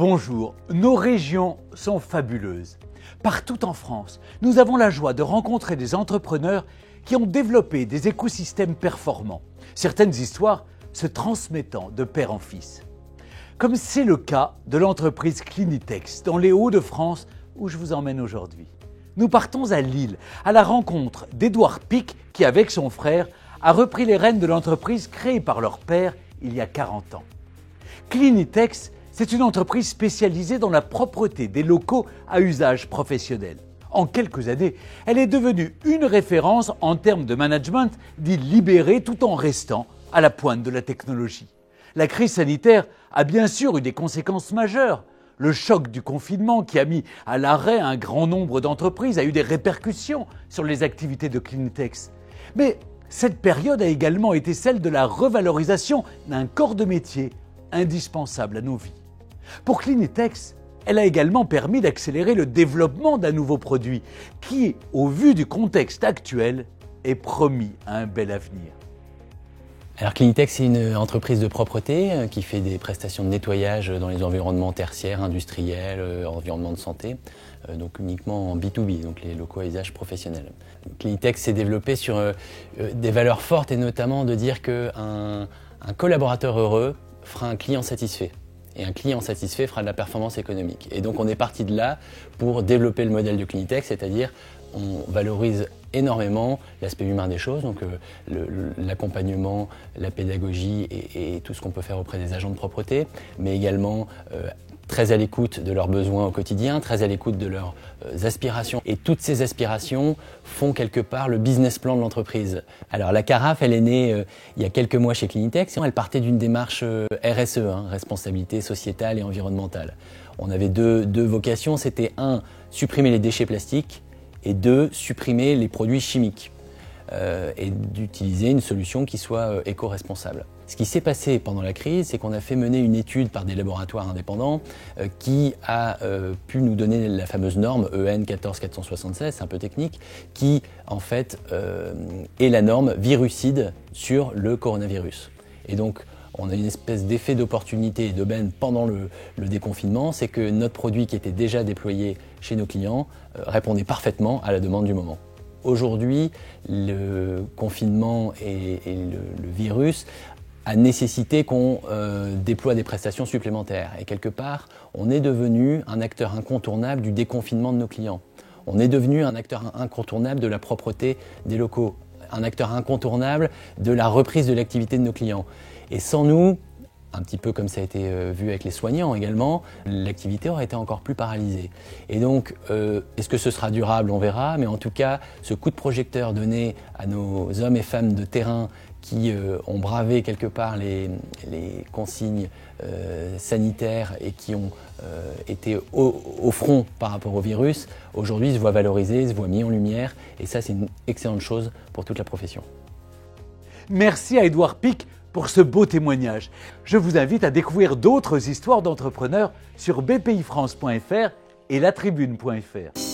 Bonjour, nos régions sont fabuleuses. Partout en France, nous avons la joie de rencontrer des entrepreneurs qui ont développé des écosystèmes performants, certaines histoires se transmettant de père en fils. Comme c'est le cas de l'entreprise Clinitex dans les Hauts-de-France où je vous emmène aujourd'hui. Nous partons à Lille, à la rencontre d'Édouard Pic qui, avec son frère, a repris les rênes de l'entreprise créée par leur père il y a 40 ans. Clinitex, c'est une entreprise spécialisée dans la propreté des locaux à usage professionnel. En quelques années, elle est devenue une référence en termes de management dit libéré tout en restant à la pointe de la technologie. La crise sanitaire a bien sûr eu des conséquences majeures. Le choc du confinement qui a mis à l'arrêt un grand nombre d'entreprises a eu des répercussions sur les activités de Clinitex. Mais cette période a également été celle de la revalorisation d'un corps de métier indispensable à nos vies. Pour Clinitex, elle a également permis d'accélérer le développement d'un nouveau produit qui, au vu du contexte actuel, est promis à un bel avenir. Alors Clinitex, c'est une entreprise de propreté qui fait des prestations de nettoyage dans les environnements tertiaires, industriels, environnements de santé, donc uniquement en B2B, donc les locaux à usage professionnel. Clinitex s'est développé sur des valeurs fortes et notamment de dire qu'un collaborateur heureux fera un client satisfait. Et un client satisfait fera de la performance économique. Et donc on est parti de là pour développer le modèle de Clinitex, c'est-à-dire on valorise énormément l'aspect humain des choses, donc l'accompagnement, la pédagogie et tout ce qu'on peut faire auprès des agents de propreté, mais également très à l'écoute de leurs besoins au quotidien, très à l'écoute de leurs aspirations. Et toutes ces aspirations font quelque part le business plan de l'entreprise. Alors la carafe, elle est née il y a quelques mois chez Clinitex. Elle partait d'une démarche RSE, responsabilité sociétale et environnementale. On avait deux vocations, c'était supprimer les déchets plastiques et supprimer les produits chimiques et d'utiliser une solution qui soit éco-responsable. Ce qui s'est passé pendant la crise, c'est qu'on a fait mener une étude par des laboratoires indépendants qui a pu nous donner la fameuse norme EN 14476, c'est un peu technique, qui en fait est la norme virucide sur le coronavirus. Et donc on a une espèce d'effet d'opportunité et d'aubaine pendant le déconfinement, c'est que notre produit qui était déjà déployé chez nos clients répondait parfaitement à la demande du moment. Aujourd'hui, le confinement et le virus a nécessité qu'on déploie des prestations supplémentaires. Et quelque part, on est devenu un acteur incontournable du déconfinement de nos clients. On est devenu un acteur incontournable de la propreté des locaux, un acteur incontournable de la reprise de l'activité de nos clients. Et sans nous, un petit peu comme ça a été vu avec les soignants également, l'activité aurait été encore plus paralysée. Et donc, est-ce que ce sera durable? On verra, mais en tout cas, ce coup de projecteur donné à nos hommes et femmes de terrain qui ont bravé quelque part les consignes sanitaires et qui ont été au front par rapport au virus, aujourd'hui se voient valorisés, se voient mis en lumière, et ça c'est une excellente chose pour toute la profession. Merci à Édouard Pic pour ce beau témoignage. Je vous invite à découvrir d'autres histoires d'entrepreneurs sur bpifrance.fr et latribune.fr.